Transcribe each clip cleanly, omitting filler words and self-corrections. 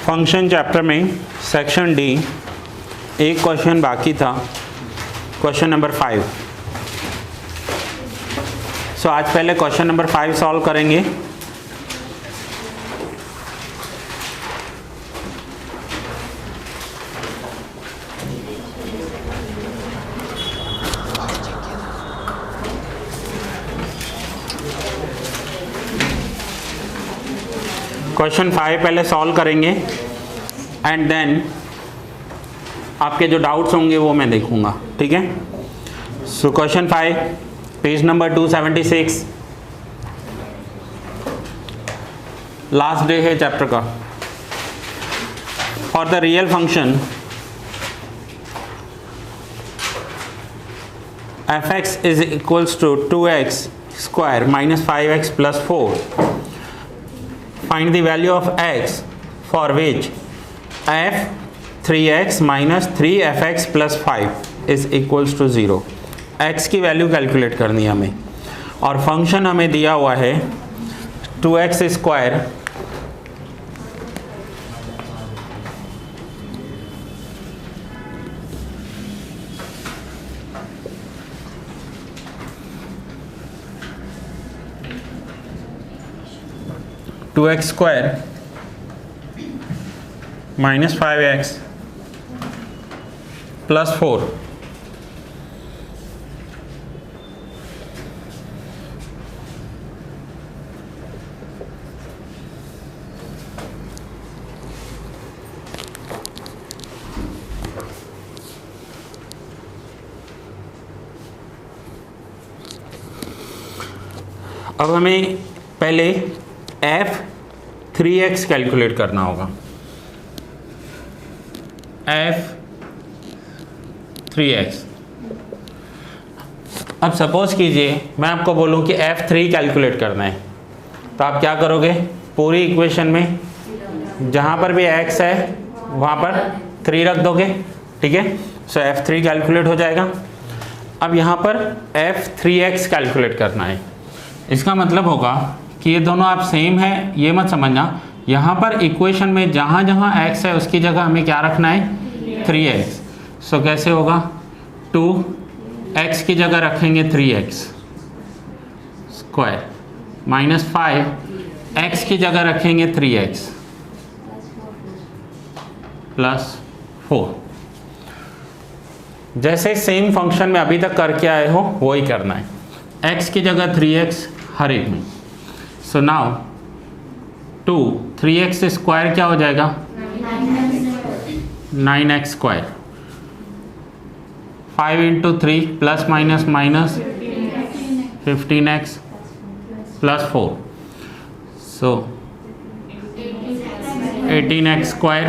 Function chapter में section D एक question बाकी था, क्वेश्चन नंबर 5। सो आज पहले क्वेश्चन नंबर 5 सॉल्व करेंगे। क्वेश्चन 5 पहले सॉल्व करेंगे एंड देन आपके जो डाउट्स होंगे वो मैं देखूंगा, ठीक है। So question 5 page number 276, last day है चैप्टर का। For the real function f(x) is equals to 2x square minus 5x plus 4, find the value of x for which f 3x minus 3fx plus 5 is equals to 0। x की value calculate करनी है हमें और function हमें दिया हुआ है 2x square minus 5x plus 4 अब हमें पहले f(3x) कैलकुलेट करना होगा। f(3x) अब सपोज कीजिए मैं आपको बोलूं कि f(3) कैलकुलेट करना है, तो आप क्या करोगे? पूरी इक्वेशन में जहां पर भी x है वहां पर 3 रख दोगे, ठीक है। सो f(3) कैलकुलेट हो जाएगा। अब यहां पर f(3x) कैलकुलेट करना है। इसका मतलब होगा कि ये दोनों आप सेम है, ये मत समझना। यहाँ पर इक्वेशन में जहाँ जहाँ x है उसकी जगह हमें क्या रखना है? 3x। सो कैसे होगा? 2x की जगह रखेंगे 3x स्क्वायर माइनस 5x की जगह रखेंगे 3x प्लस 4। जैसे सेम फंक्शन में अभी तक करके आए हो वो ही करना है। x की जगह 3x हर एक में। सो नाउ 3x स्क्वायर क्या हो जाएगा? 9x square. 5 into 3 plus minus minus 15x plus 4। सो 18x square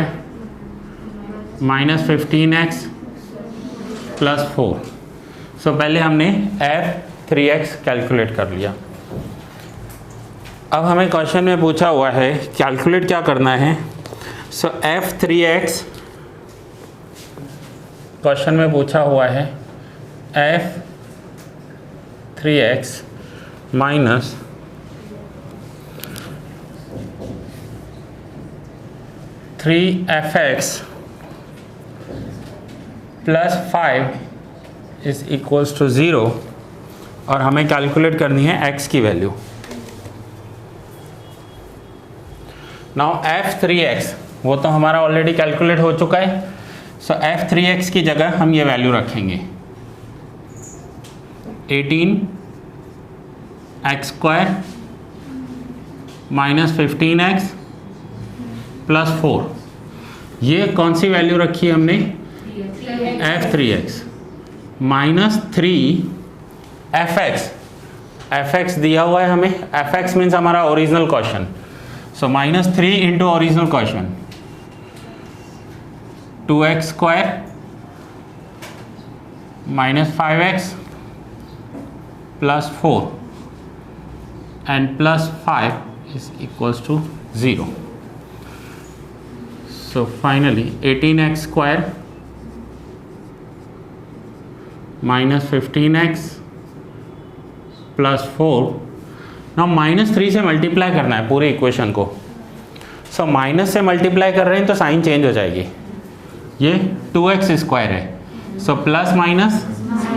minus 15x plus 4। सो पहले हमने f(3x) कैलकुलेट कर लिया। अब हमें क्वेश्चन में पूछा हुआ है कैलकुलेट क्या करना है। सो f(3x) क्वेश्चन में पूछा हुआ है f(3x) minus 3fx plus 5 is equals to 0 और हमें कैलकुलेट करनी है x की वैल्यू। नाउ f(3x) वो तो हमारा ऑलरेडी कैलकुलेट हो चुका है। सो f(3x) की जगह हम ये वैल्यू रखेंगे 18x square minus 15x plus 4। ये कौन सी वैल्यू रखी है हमने? f(3x) minus 3fx। fx दिया हुआ है हमें, fx मीन्स हमारा original question. So minus 3 into original question 2x square minus 5x plus 4 and plus 5 is equals to 0। So finally 18x square minus 15x plus 4 ना -3 से मल्टीप्लाई करना है पूरे इक्वेशन को। सो माइनस से मल्टीप्लाई कर रहे हैं तो साइन चेंज हो जाएगी। ये 2x स्क्वायर है, so plus minus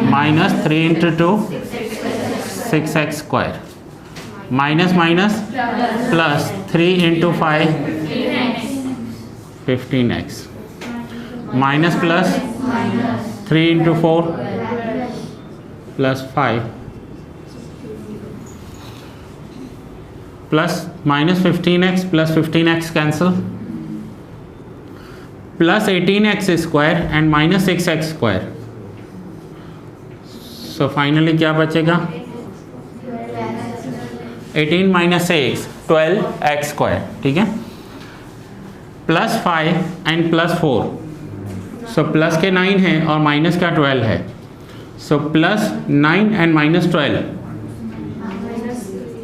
minus 3 into 2 6x square, minus minus plus 3 into 5 15x, minus plus 3 into 4 plus 5 plus minus 15x plus 15x cancel, plus 18x square and minus 6x square. So finally क्या बचेगा? 18 minus 6 12x square, ठीक है, plus 5 and plus 4। So plus के 9 है और minus का 12 है, सो plus 9 and minus 12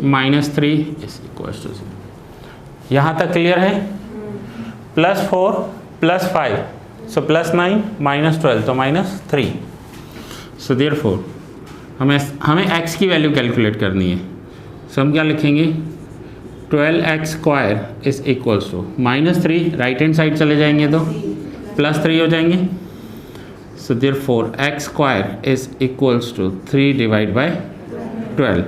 minus 3 is equal to 0। यहाँ तक क्लियर है? Plus 4 plus 5, so plus 9 minus 12 तो माइनस 3। सो देयरफॉर हमें x की वैल्यू कैलकुलेट करनी है। सो हम क्या लिखेंगे? 12x square is equals to minus 3, right hand side चले जाएंगे तो प्लस 3 हो जाएंगे। So therefore x square is equals to 3 divide by 12।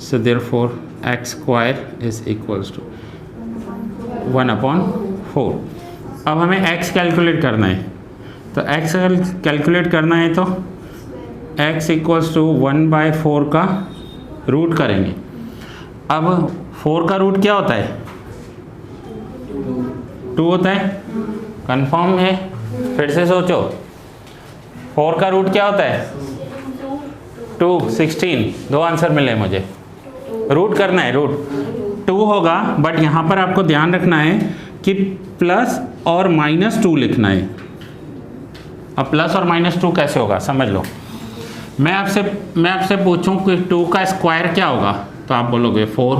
So therefore x square is equals to 1/4। अब हमें x कैलकुलेट करना है, तो x कैलकुलेट करना है तो x इक्वल्स टू 1/4 का रूट करेंगे। अब 4 का रूट क्या होता है? 2 होता है, कंफर्म है? फिर से सोचो, 4 का रूट क्या होता है? 2 16, 2 आंसर मिले मुझे। रूट करना है, रूट 2 होगा, बट यहाँ पर आपको ध्यान रखना है कि प्लस और माइनस 2 लिखना है। अब प्लस और माइनस 2 कैसे होगा समझ लो। मैं आपसे पूछूं कि 2 का स्क्वायर क्या होगा तो आप बोलोगे 4।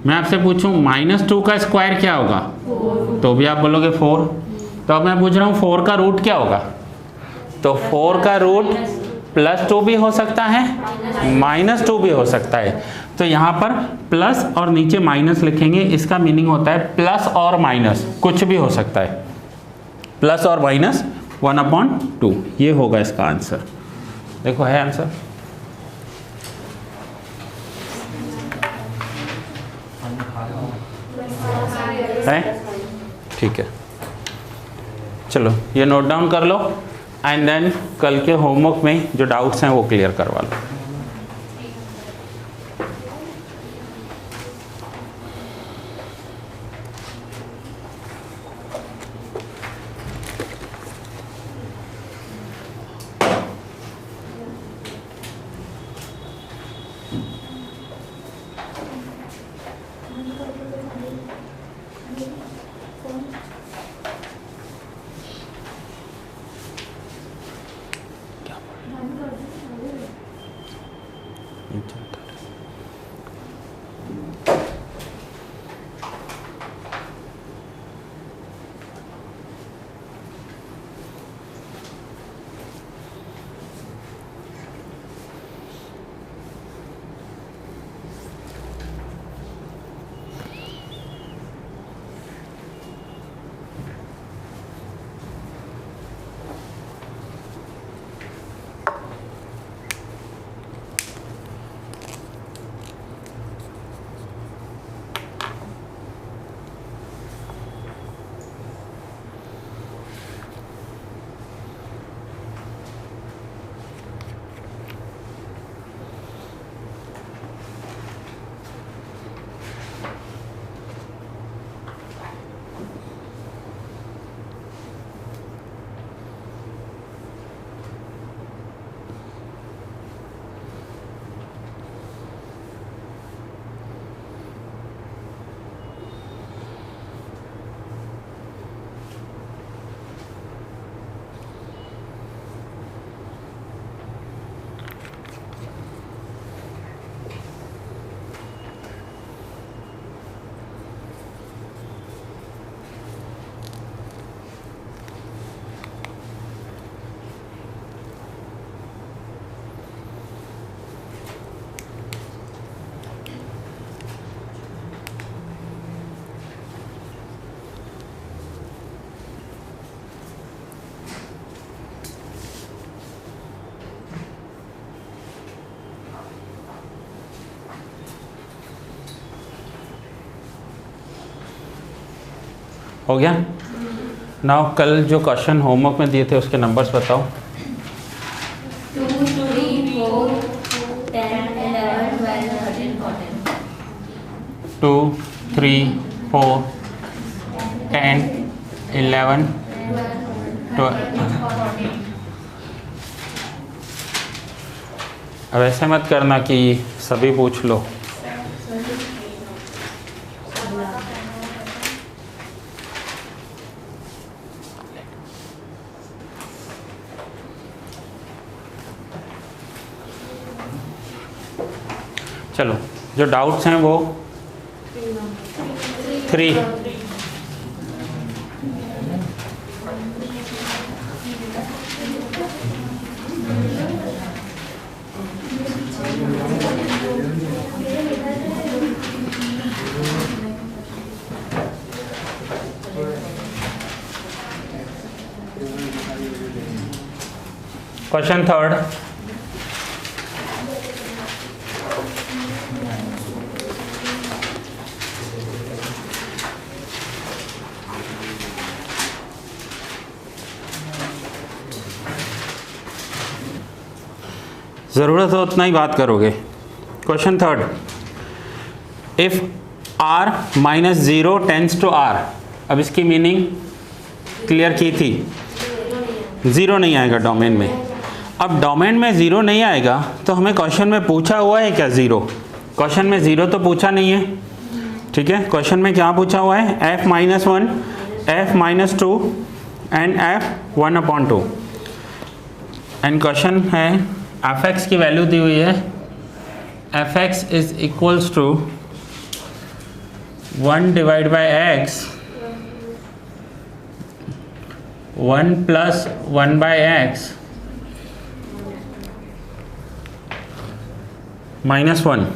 मैं आपसे पूछूं माइनस 2 का स्क्वायर क्या होगा तो भी आप बोलोगे 4। तो अब मैं पूछ रहा हूँ 4 का रूट क्या होगा, तो 4 का रूट प्लस 2 भी हो सकता है, माइनस 2 भी हो सकता है। तो यहाँ पर प्लस और नीचे माइनस लिखेंगे, इसका मीनिंग होता है प्लस और माइनस कुछ भी हो सकता है, प्लस और माइनस 1/2। ये होगा इसका आंसर। देखो है आंसर, है? ठीक है, चलो ये नोट डाउन कर लो एंड देन कल के होमवर्क में जो डाउट्स हैं वो क्लियर करवा लो। हो गया। नाउ कल जो क्वेश्चन होमवर्क में दिए थे उसके नंबर्स बताओ। 2, 3, 4, 10, 11, 12, 13, 14. 2, 3, 4, 10, 11, 12। अब ऐसे मत करना कि सभी पूछ लो। चलो जो डाउट्स हैं वो 3। क्वेश्चन 3। ज़रूरत हो उतना ही बात करोगे। Question 3, if r minus 0 tends to r। अब इसकी मीनिंग क्लियर की थी, ज़ीरो नहीं आएगा डोमेन में। अब डोमेन में ज़ीरो नहीं आएगा तो हमें क्वेश्चन में पूछा हुआ है क्या ज़ीरो? क्वेश्चन में ज़ीरो तो पूछा नहीं है, ठीक है। क्वेश्चन में क्या पूछा हुआ है? f minus 1, f minus 2 and f 1/2। And question है f(x) की वैल्यू दी हुई है, f(x) is equals to 1 divide by x 1 plus 1 by x minus 1।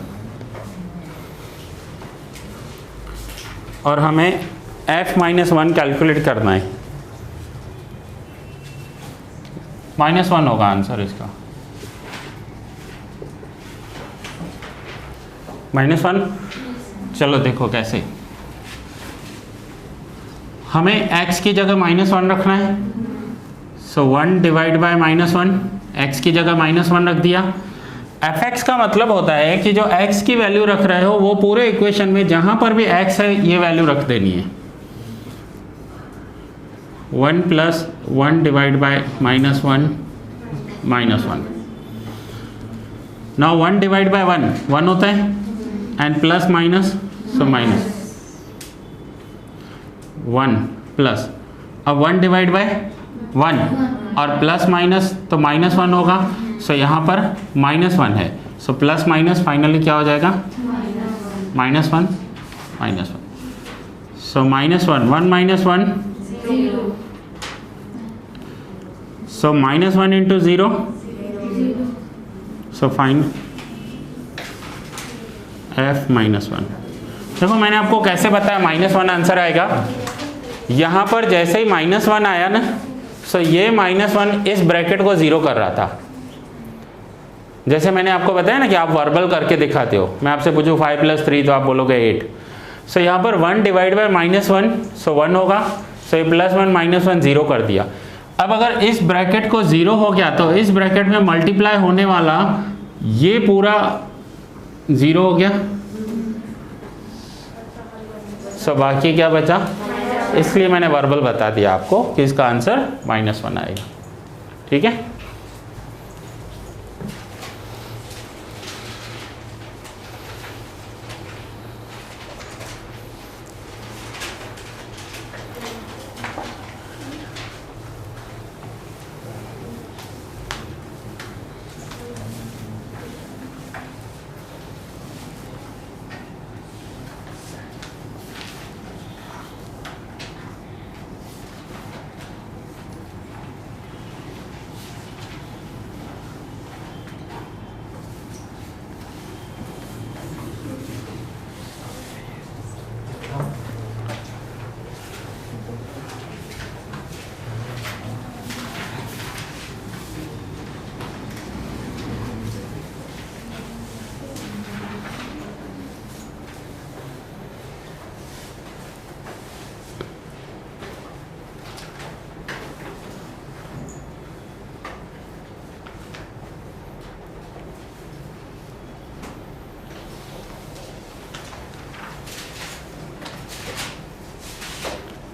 और हमें f माइनस 1 कैलकुलेट करना है। माइनस 1 होगा आंसर इसका, माइनस 1। चलो देखो कैसे। हमें x की जगह माइनस 1 रखना है, सो 1 डिवाइड बाय माइनस 1, x की जगह माइनस 1 रख दिया। f(x) का मतलब होता है कि जो x की वैल्यू रख रहे हो वो पूरे इक्वेशन में जहां पर भी x है ये वैल्यू रख देनी है। 1 plus 1 divide by minus 1 minus 1। Now 1 divide by 1 1 होता है and plus minus so minus 1 plus. अब 1 डिवाइड बाय 1 और प्लस माइनस तो माइनस 1 होगा, सो यहाँ पर माइनस 1 है, सो प्लस माइनस फाइनली क्या हो जाएगा? Minus 1 minus 1। So minus 1 1 minus 1 so minus 1 into 0, so fine f minus 1। देखो मैंने आपको कैसे बताया माइनस 1 आंसर आएगा। यहाँ पर जैसे ही माइनस 1 आया ना, सो ये माइनस 1 इस ब्रैकेट को ज़ीरो कर रहा था। जैसे मैंने आपको बताया ना कि आप वर्बल करके दिखाते हो, मैं आपसे पूछूँ 5 + 3 तो आप बोलोगे 8। सो यहाँ पर 1 डिवाइड बाय माइनस 1 सो 1 होगा, सो ये प्लस 1 माइनस 1 ज़ीरो कर दिया। अब अगर इस ब्रैकेट को ज़ीरो हो गया तो इस ब्रैकेट में मल्टीप्लाई होने वाला ये पूरा ज़ीरो हो गया, सो बाकी क्या बचा? इसलिए मैंने वर्बल बता दिया आपको कि इसका आंसर माइनस 1 आएगा, ठीक है।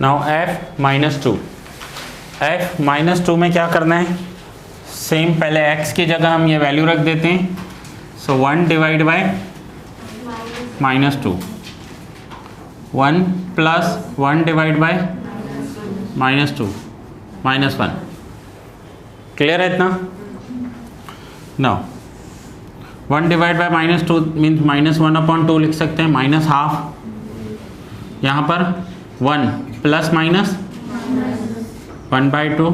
Now f minus two, f minus two में क्या करना है, सेम पहले x की जगह हम ये वैल्यू रख देते हैं, सो 1 divide by minus two, 1 plus 1 divide by minus two, minus 1। Clear है इतना? Now 1 divide by minus two means minus 1/2 लिख सकते हैं, माइनस हाफ, यहाँ पर 1 प्लस माइनस 1/2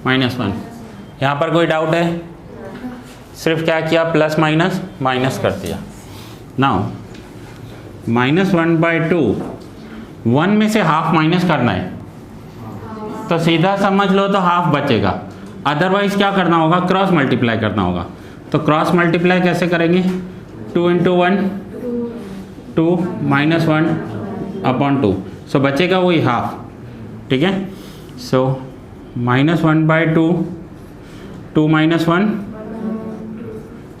माइनस 1। यहाँ पर कोई डाउट है? सिर्फ क्या किया, प्लस माइनस माइनस कर दिया। नाउ माइनस 1/2, 1 में से हाफ माइनस करना है, तो सीधा समझ लो तो हाफ बचेगा, अदरवाइज क्या करना होगा, क्रॉस मल्टीप्लाई करना होगा। तो क्रॉस मल्टीप्लाई कैसे करेंगे, 2 × 1 2 माइनस 1/2, सो बचेगा वही हाफ। ठीक है, सो माइनस 1/2 2 माइनस 1,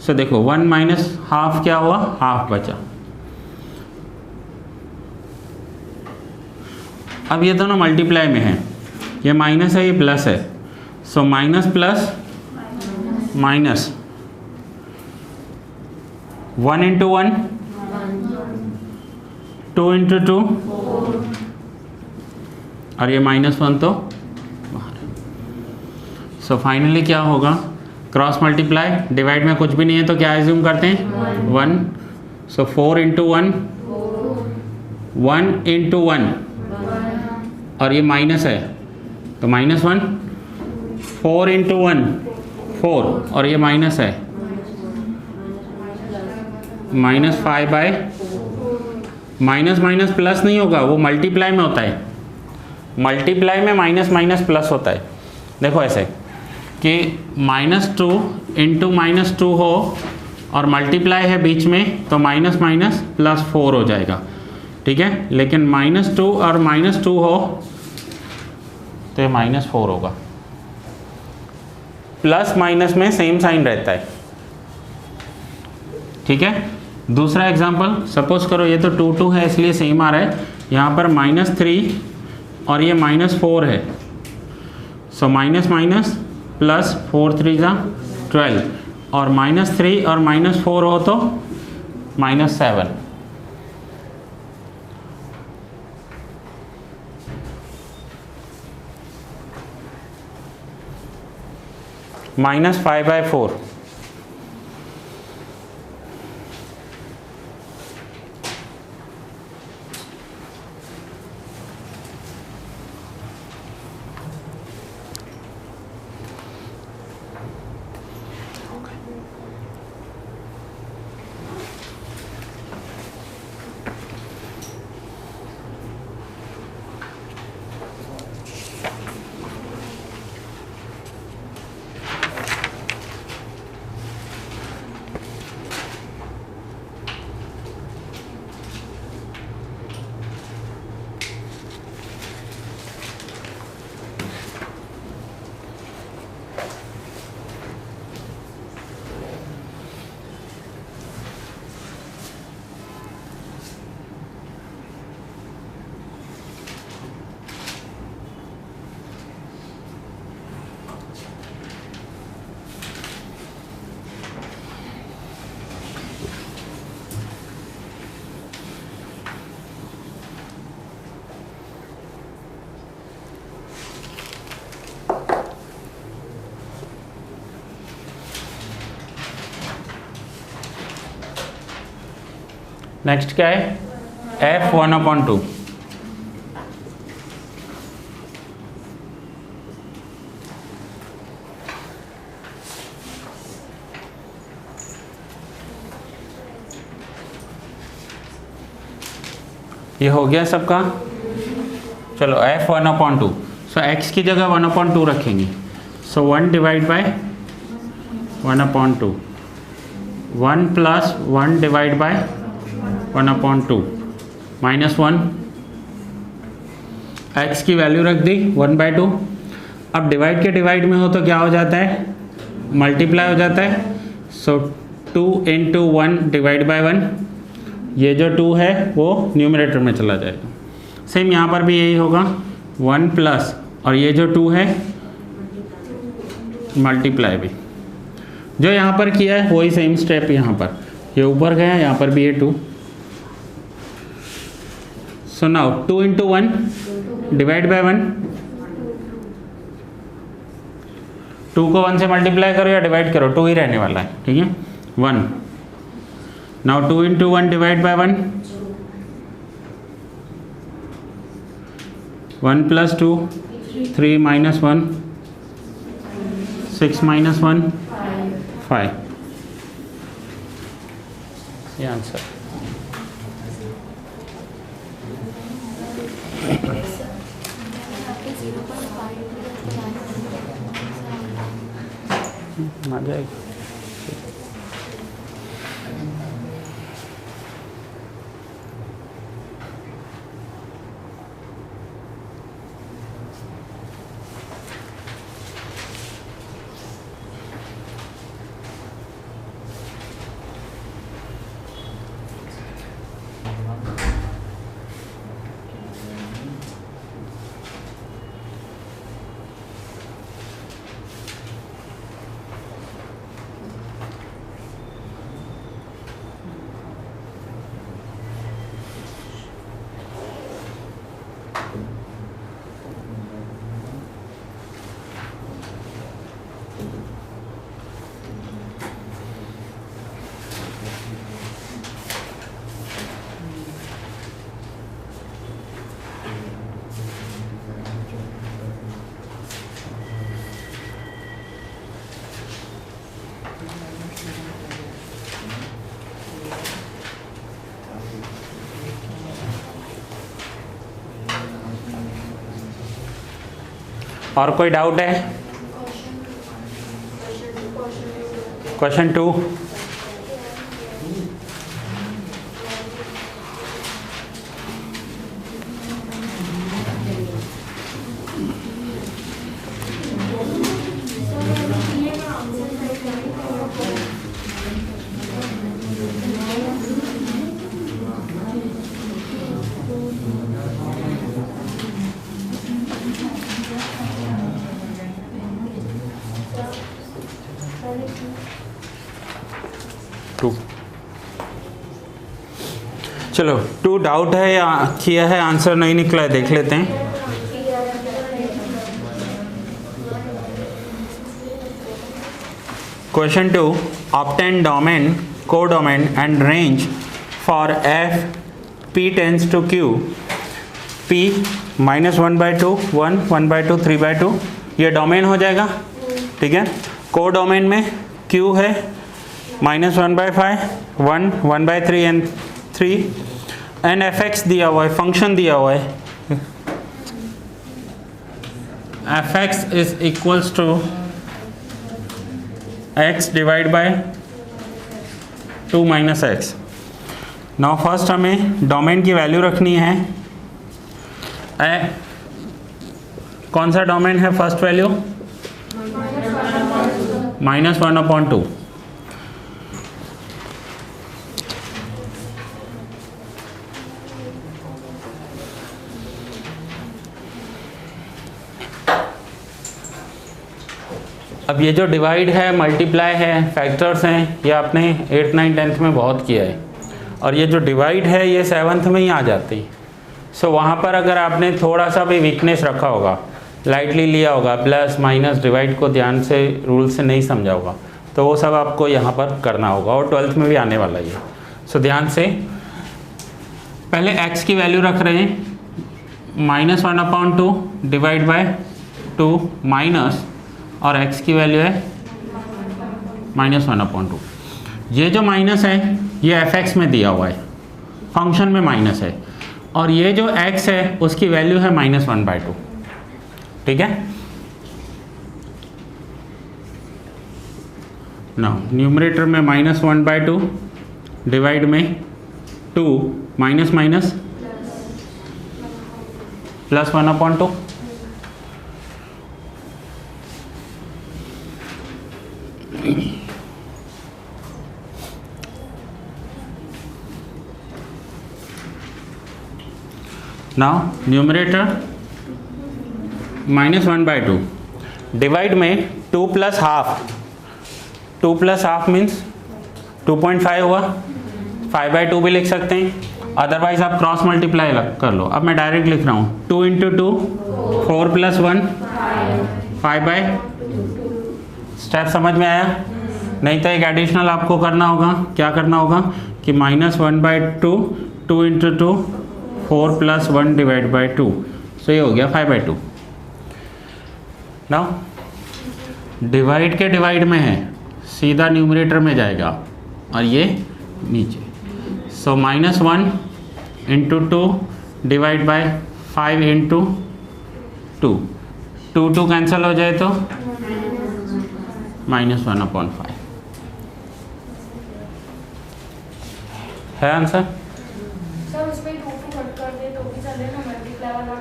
सो देखो 1 माइनस हाफ क्या हुआ, हाफ बचा। अब ये दोनों मल्टीप्लाई में है, ये माइनस है ये प्लस है, सो माइनस प्लस माइनस 1 × 1 2 × 2, और ये -1 तो बाहर है। सो फाइनली क्या होगा, क्रॉस मल्टीप्लाई, डिवाइड में कुछ भी नहीं है तो क्या एज्यूम करते हैं, 1, सो 4 × 1 1 × 1, और ये माइनस है तो -1, 4 × 1 4, और ये माइनस है, -5/, माइनस माइनस प्लस नहीं होगा, वो मल्टीप्लाई में होता है, मल्टीप्लाई में माइनस माइनस प्लस होता है। देखो ऐसे कि -2 × -2 हो और मल्टीप्लाई है बीच में, तो माइनस माइनस प्लस 4 हो जाएगा। ठीक है, लेकिन -2 और -2 हो तो ये -4 होगा। प्लस माइनस में सेम साइन रहता है। ठीक है, दूसरा एग्जांपल, सपोज करो ये तो 2 2 है इसलिए सेम आ रहा है, यहाँ पर -3 और ये -4 है, सो माइनस माइनस प्लस 4 3 12, और -3 और -4 हो तो -7। -5/4, नेक्स्ट क्या है, f1/2। ये हो गया सबका। चलो f1/2, सो x की जगह 1/2 रखेंगे, सो 1 divide by 1/2, 1 plus 1 divide by 1/2, -1, x की वैल्यू रख दी 1/2। अब डिवाइड के डिवाइड में हो तो क्या हो जाता है, मल्टीप्लाई हो जाता है, सो 2 × 1 डिवाइड बाय 1, ये जो 2 है वो न्यूमरेटर में चला जाएगा, सेम यहाँ पर भी यही होगा 1 प्लस और ये जो 2 है मल्टीप्लाई भी जो यहाँ पर किया है वही सेम स्टेप यहाँ पर, ये ऊपर गया यहाँ पर भी ये 2। So now 2 into 1 divide by 1, 2 को 1 से मल्टीप्लाई करो या डिवाइड करो, 2 ही रहने वाला है, ठीक है 1। Now 2 into 1 divide by 1, 1 plus 2 3 minus 1 6 minus 1 5, ये आंसर। आ जाएगा। और कोई डाउट है? क्वेश्चन 2, चलो 2 डाउट है या किया है, आंसर नहीं निकला है, देख लेते हैं। Question 2, obtain domain, codomain and range for f P tends to Q, P -1/2 1 1/2 3/2, ये डोमेन हो जाएगा, ठीक है। कोडोमेन में क्यू है -1/5 1 1/3 एंड 3 एंड एफ एक्स दिया हुआ है, फंक्शन दिया हुआ है f x is equals to x divide by 2 - x। Now first हमें डोमेन की वैल्यू रखनी है। कौन सा डोमेन है फर्स्ट वैल्यू? -1/2। अब ये जो डिवाइड है, मल्टीप्लाई है, फैक्टर्स हैं, ये आपने 8th 9th 10th में बहुत किया है, और ये जो डिवाइड है ये 7th में ही आ जाती है। सो वहाँ पर अगर आपने थोड़ा सा भी वीकनेस रखा होगा, लाइटली लिया होगा, प्लस माइनस डिवाइड को ध्यान से रूल से नहीं समझा होगा, तो वो सब आपको यहाँ पर करना होगा, और 12th में भी आने वाला है। सो ध्यान से पहले x की वैल्यू रख रहे हैं -1/2 डिवाइड बाय 2 माइनस, और x की वैल्यू है -1/2। ये जो माइनस है ये f(x) में दिया हुआ है, फंक्शन में माइनस है, और ये जो x है उसकी वैल्यू है -1/2, ठीक है। नाउ न्यूमरेटर में -1/2 डिवाइड में 2 minus minus plus 1/2। Now numerator -1/2 divide में 2 + हाफ, 2 + हाफ मीन्स 2.5 हुआ, 5/2 भी लिख सकते हैं, अदरवाइज आप क्रॉस मल्टीप्लाई कर लो। अब मैं डायरेक्ट लिख रहा हूँ 2 × 2 4 + 1 5/2। स्टेप समझ में आया? नहीं तो एक एडिशनल आपको करना होगा, क्या करना होगा कि -1/2 2 × 2 4 + 1 / 2, सो ये हो गया 5/2। नाउ डिवाइड के डिवाइड में है, सीधा न्यूमरेटर में जाएगा और ये नीचे, सो -1 × 2 / 5 × 2, 2 कैंसिल हो जाए तो -1/5 है आंसर। सर उसमें 2 कट कर दे तो भी चलेगा, मल्टीप्लाई वाला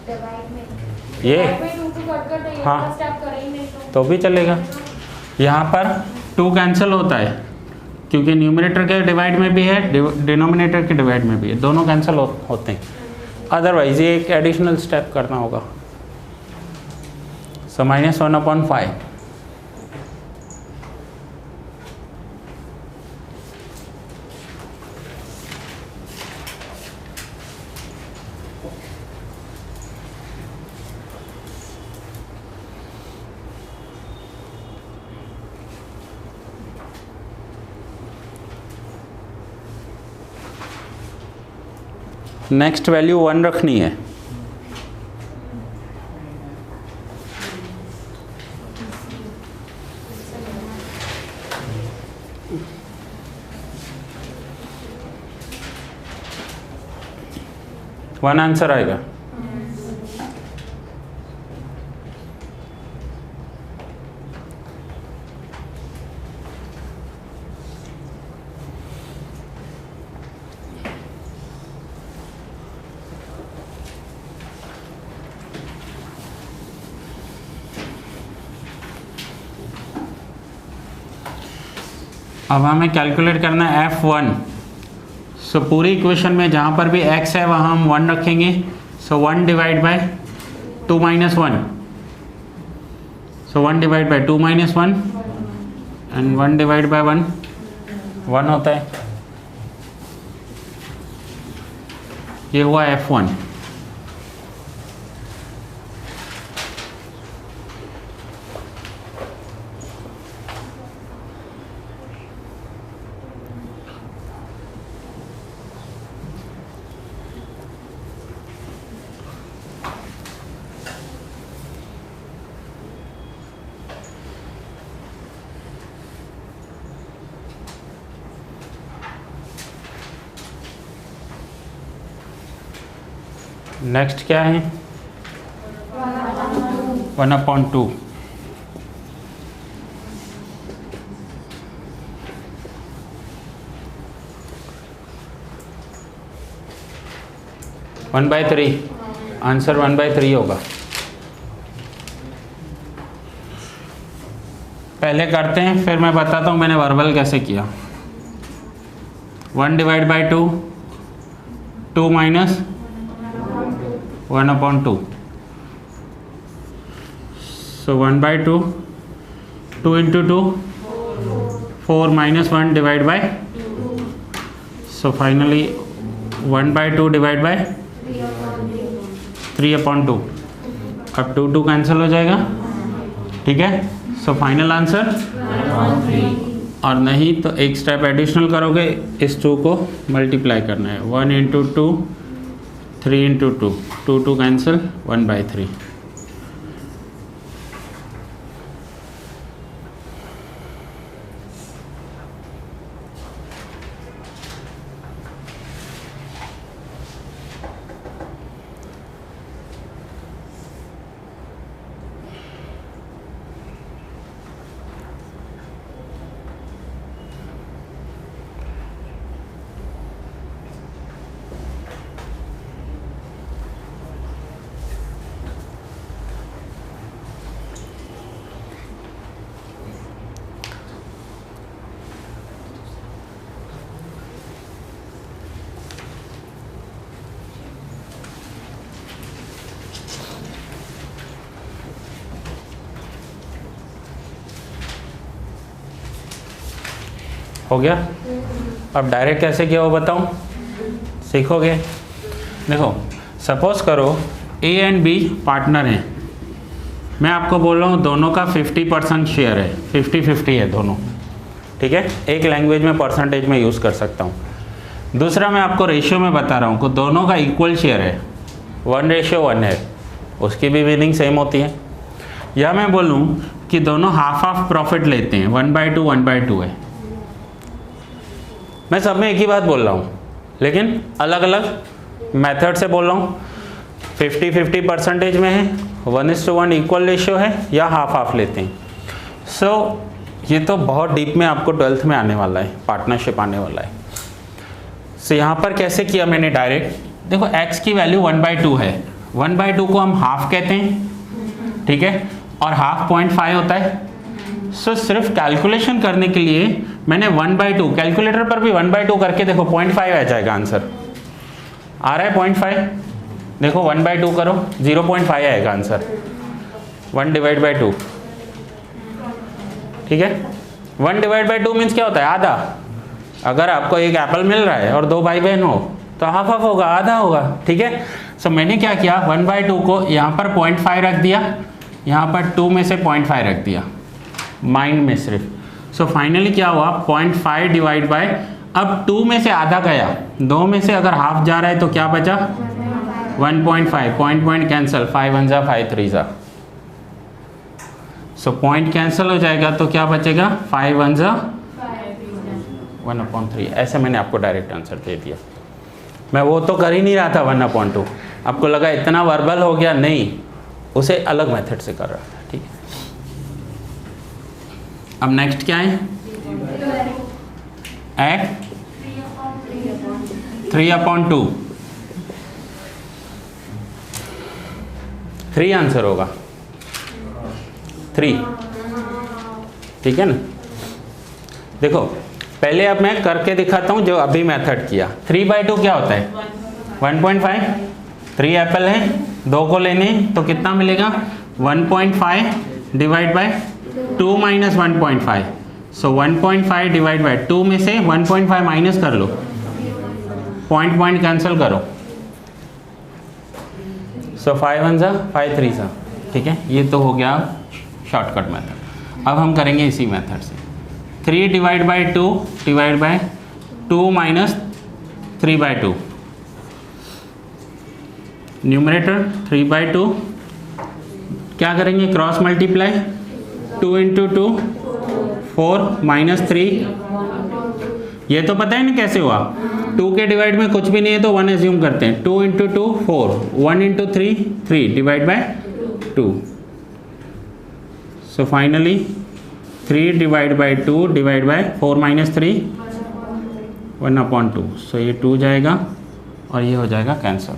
डिवाइड में ये 2 कट कर दे, हाँ। ये स्टेप करें ही नहीं तो भी चलेगा। यहाँ पर 2 कैंसिल होता है क्योंकि न्यूमरेटर के डिवाइड में भी है, डिनोमिनेटर के डिवाइड में भी है, दोनों कैंसिल होते हैं। अदरवाइज ये एक एडिशनल स्टेप करना होगा, सो -1/5। नेक्स्ट वैल्यू 1 रखनी है। वन आंसर आएगा। अब हमें कैलकुलेट करना है F1। सो पूरी इक्वेशन में जहाँ पर भी x है वहाँ हम 1 रखेंगे, सो 1 / 2 - 1, सो 1 / 2 - 1 एंड 1 / 1 1 होता है। ये हुआ F1। नेक्स्ट क्या है? 1/2। वन बाय 3, आंसर 1/3 होगा। पहले करते हैं फिर मैं बताता हूँ मैंने वर्बल कैसे किया। 1 / 2 2 - 1/2, so 1/2 2 × 2 4 - 1 / 2, so finally 1/2 / 3/2। अब 2 कैंसिल हो जाएगा, ठीक है। सो फाइनल आंसर, और नहीं तो एक स्टेप एडिशनल करोगे, इस 2 को मल्टीप्लाई करना है। 1 × 2 3 × 2 2 कैंसिल 1/3। हो गया। अब डायरेक्ट कैसे किया वो बताऊं, सीखोगे। देखो सपोज करो ए एंड बी पार्टनर हैं, मैं आपको बोल रहा हूँ दोनों का 50% शेयर है, 50-50 है दोनों, ठीक है। एक लैंग्वेज में परसेंटेज में यूज़ कर सकता हूँ। दूसरा मैं आपको रेशियो में बता रहा हूँ कि दोनों का इक्वल शेयर है, 1:1 है, उसकी भी मीनिंग सेम होती है। या मैं बोलूँ कि दोनों हाफ हाफ प्रॉफिट लेते हैं, 1/2 1/2 है। मैं सब में एक ही बात बोल रहा हूँ, लेकिन अलग अलग मेथड से बोल रहा हूँ। 50-50 परसेंटेज में है, 1:1 इक्वल रेशियो है, या हाफ हाफ लेते हैं। सो ये तो बहुत डीप में आपको 12th में आने वाला है, पार्टनरशिप आने वाला है। सो यहाँ पर कैसे किया मैंने डायरेक्ट, देखो x की वैल्यू 1/2 है, 1/2 को हम हाफ कहते हैं, ठीक है, और हाफ 0.5 होता है। सो सिर्फ कैलकुलेशन करने के लिए मैंने 1/2, कैलकुलेटर पर भी 1/2 करके देखो 0.5 आ जाएगा आंसर, आ रहा है 0.5, देखो 1/2 करो 0.5 आएगा आंसर, 1/2, ठीक है। 1/2 मीन्स क्या होता है, आधा। अगर आपको एक एप्पल मिल रहा है और 2 भाई बहन हो तो हाफ हाफ होगा, आधा होगा, ठीक है। सो मैंने क्या किया, 1/2 को यहाँ पर 0.5 रख दिया, यहाँ पर 2 में से 0.5 रख दिया, माइंड में सिर्फ। सो फाइनली क्या हुआ, 0.5 डिवाइड बाय, अब 2 में से आधा गया, 2 में से अगर हाफ जा रहा है तो क्या बचा, 1.5, पॉइंट कैंसिल, 5 1 जा 5 3 जा। सो पॉइंट कैंसिल हो जाएगा तो क्या बचेगा, 5 1 जा 1/3। ऐसे मैंने आपको डायरेक्ट आंसर दे दिया। मैं वो तो कर ही नहीं रहा था 1/2, आपको लगा इतना वर्बल हो गया, नहीं, उसे अलग मेथड से कर रहा था, ठीक है। अब नेक्स्ट क्या है, एक्ट 3/2, 3 आंसर होगा, 3, ठीक है ना। देखो पहले अब मैं करके दिखाता हूँ जो अभी मेथड किया। 3/2 क्या होता है, 1.5, 3 एप्पल है, 2 को लेने तो कितना मिलेगा, 1.5 divide by 2 minus 1.5। So 1.5 divide by 2 में से 1.5 माइनस कर लो, पॉइंट कैंसिल करो। सो 5 1 जा 5 3 जा, ठीक है। ये तो हो गया शॉर्टकट मेथड। अब हम करेंगे इसी मेथड से, 3 divide by 2 divide by 2 minus 3/2, numerator 3/2, क्या करेंगे, क्रॉस मल्टीप्लाई, 2 × 2 4 माइनस 3, ये तो पता है ना कैसे हुआ, 2 के डिवाइड में कुछ भी नहीं है तो 1 एज्यूम करते हैं, 2 × 2 4, 1 × 3 3 divide by 2। So finally 3 divide by 2 divide by 4 minus 3, 1/2। सो ये 2 जाएगा और ये हो जाएगा cancer.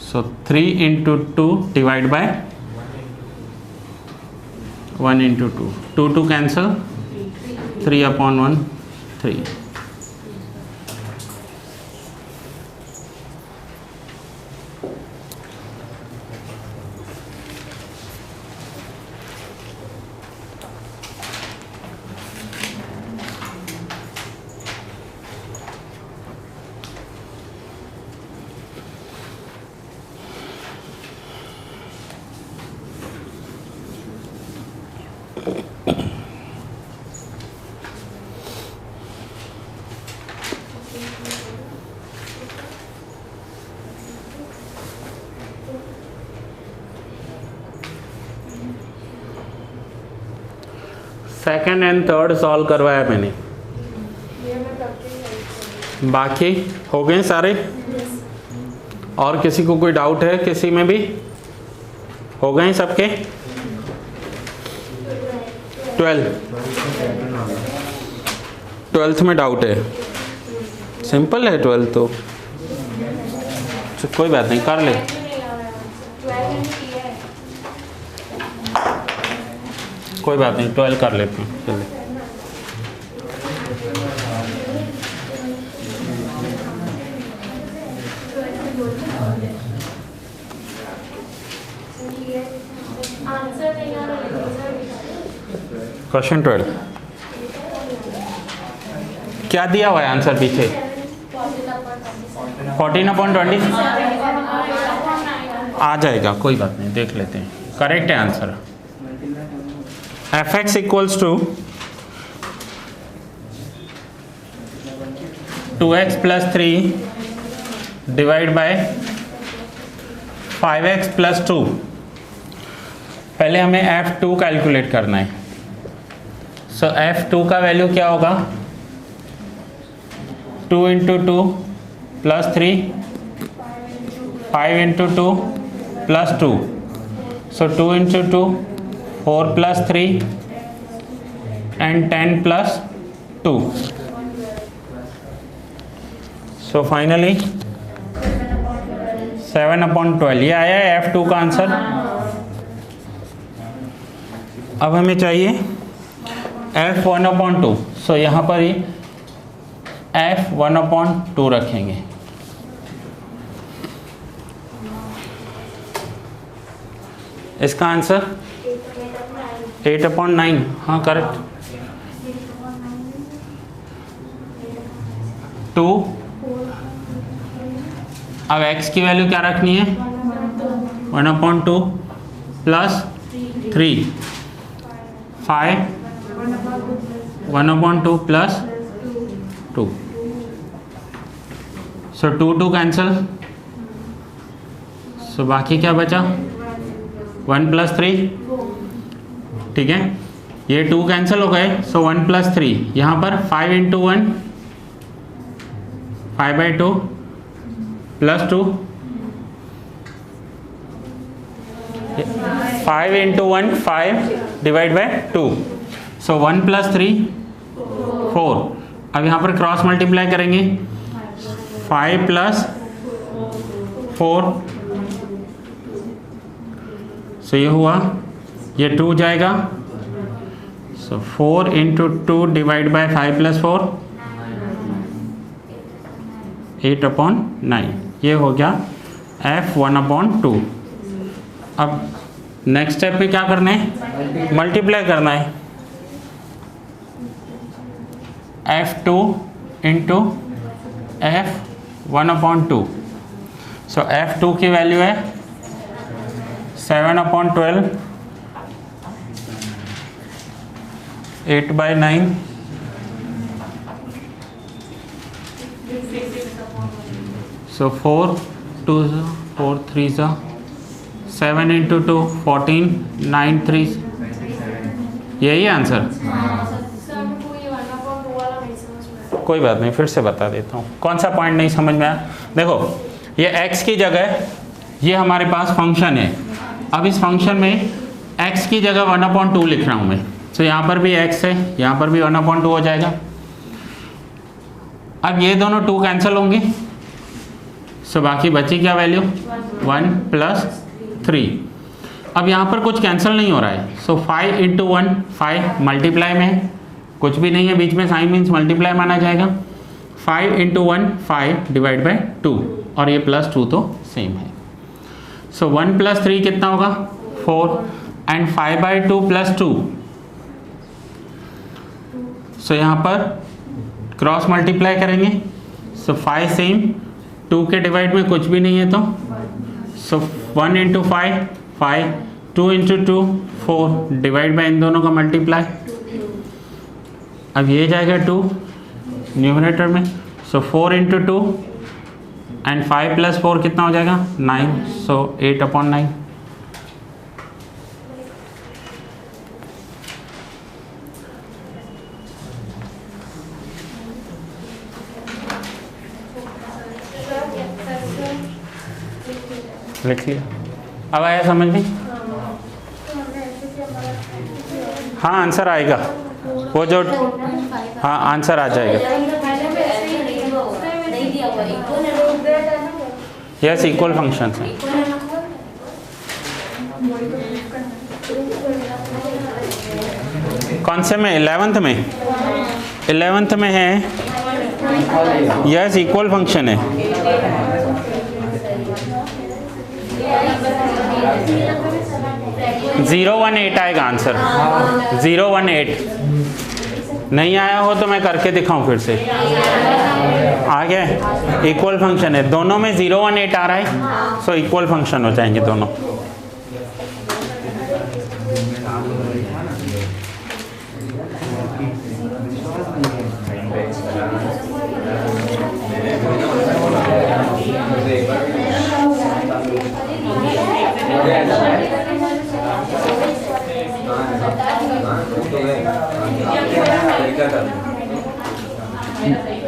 So 3 × 2 divide by 1 × 2, 2 cancel, 3/1 3। Second and third solve करवाया मैंने, ये मैं करके ही आई थी। बाकी हो गए सारे। और किसी को कोई डाउट है, किसी में भी हो गए सबके। 12th में डाउट है, सिंपल है 12 तो कोई बात नहीं, कर ले। 12 कोई बात नहीं, 12 कर लेते हैं, चलिए। आंसर नहीं आ रहा। क्वेश्चन 12 क्या दिया हुआ है आंसर पीछे? 14/20 आ जाएगा, कोई बात नहीं, देख लेते हैं। करेक्ट है answer. fx equals to 2x + 3 divide by 5x + 2। पहले हमें f2 कैलकुलेट करना है। सो f2 का वैल्यू क्या होगा? 2 × 2 + 3, 5 × 2 + 2। सो 2 × 2 4 + 3 and 10 + 2। सो फाइनली 7/12 ये आया है f2 का आंसर। अब हमें चाहिए f1/2। सो यहाँ पर ही f1/2 रखेंगे। इसका आंसर 8/9। हाँ करेक्ट। 2। अब x की वैल्यू क्या रखनी है? 1/2 + 3, 5, 1/2 + 2। सो 2 कैंसल। सो बाकी क्या बचा? 1 + 3। ठीक है, ये 2 कैंसिल हो गए। सो 1 + 3 यहाँ पर 5 × 1 5/2 + 2, 5 × 1 5 डिवाइड बाय 2। सो 1 + 3 4। अब यहाँ पर क्रॉस मल्टीप्लाई करेंगे। 5 + 4। सो ये हुआ, ये 2 जाएगा। सो 4 × 2 डिवाइड बाय 5 + 4 8/9। ये हो गया f1/2। अब नेक्स्ट स्टेप पे क्या करना है? मल्टीप्लाई करना है। f2 × f1/2। सो f2 की वैल्यू है 7/12, 8/9। सो 4 2 4 3 7 × 2 14 9 3। यही आंसर। कोई बात नहीं, फिर से बता देता हूँ कौन सा पॉइंट नहीं समझ में आया। देखो, ये x की जगह ये हमारे पास फंक्शन है। अब इस फंक्शन में x की जगह 1/2 लिख रहा हूँ मैं। तो यहाँ पर भी x है, यहाँ पर भी 1/2 हो जाएगा। अब ये दोनों 2 कैंसिल होंगे। सो बाकी बची क्या वैल्यू? 1 + 3। अब यहाँ पर कुछ कैंसिल नहीं हो रहा है। सो 5 × 1 5 मल्टीप्लाई में है, कुछ भी नहीं है बीच में, साइन मीन्स मल्टीप्लाई माना जाएगा। 5 × 1 5 डिवाइड बाय 2 और ये +2 तो सेम है। सो 1 + 3 कितना होगा? 4 एंड 5/2 + 2। सो यहाँ पर क्रॉस मल्टीप्लाई करेंगे। सो 5 सेम, 2 के डिवाइड में कुछ भी नहीं है तो सो 1 × 5 5, 2 × 2 4 डिवाइड बाय इन दोनों का मल्टीप्लाई। अब ये जाएगा 2 न्यूमरेटर में। सो 4 × 2 एंड 5 + 4 कितना हो जाएगा? 9। सो 8/9। लिख लिया। अब आया समझ में? हाँ आंसर आएगा, वो जो हाँ आंसर आ जाएगा। यस, इक्वल फंक्शन है। कौन से में? 11th में। 11th में है। यस, इक्वल फंक्शन है। 018 आएगा आंसर, 018। नहीं आया हो तो मैं करके दिखाऊं फिर से। आ गया? इक्वल फंक्शन है, दोनों में 018 आ रहा है, सो इक्वल फंक्शन हो जाएंगे दोनों।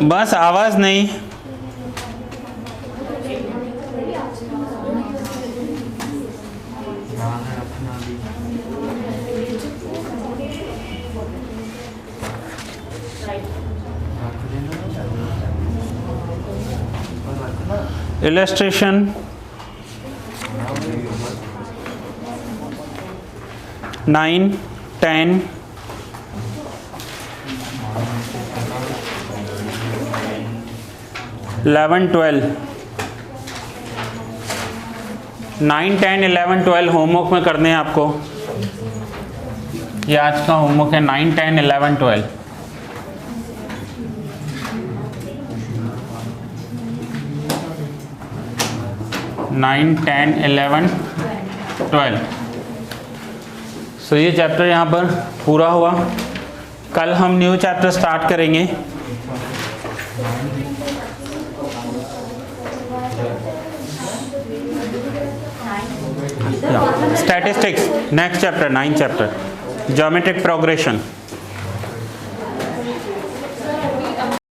बस आवाज नहीं। इलस्ट्रेशन 9, 10, 11, 12, 9, 10, 11, 12 होमवर्क में करने हैं आपको। ये आज का होमवर्क है, 9, 10, 11, 12। नाइन, 10, 11, 12। सो ये चैप्टर यहाँ पर पूरा हुआ। कल हम न्यू चैप्टर स्टार्ट करेंगे। Statistics next chapter, 9th chapter, geometric progression.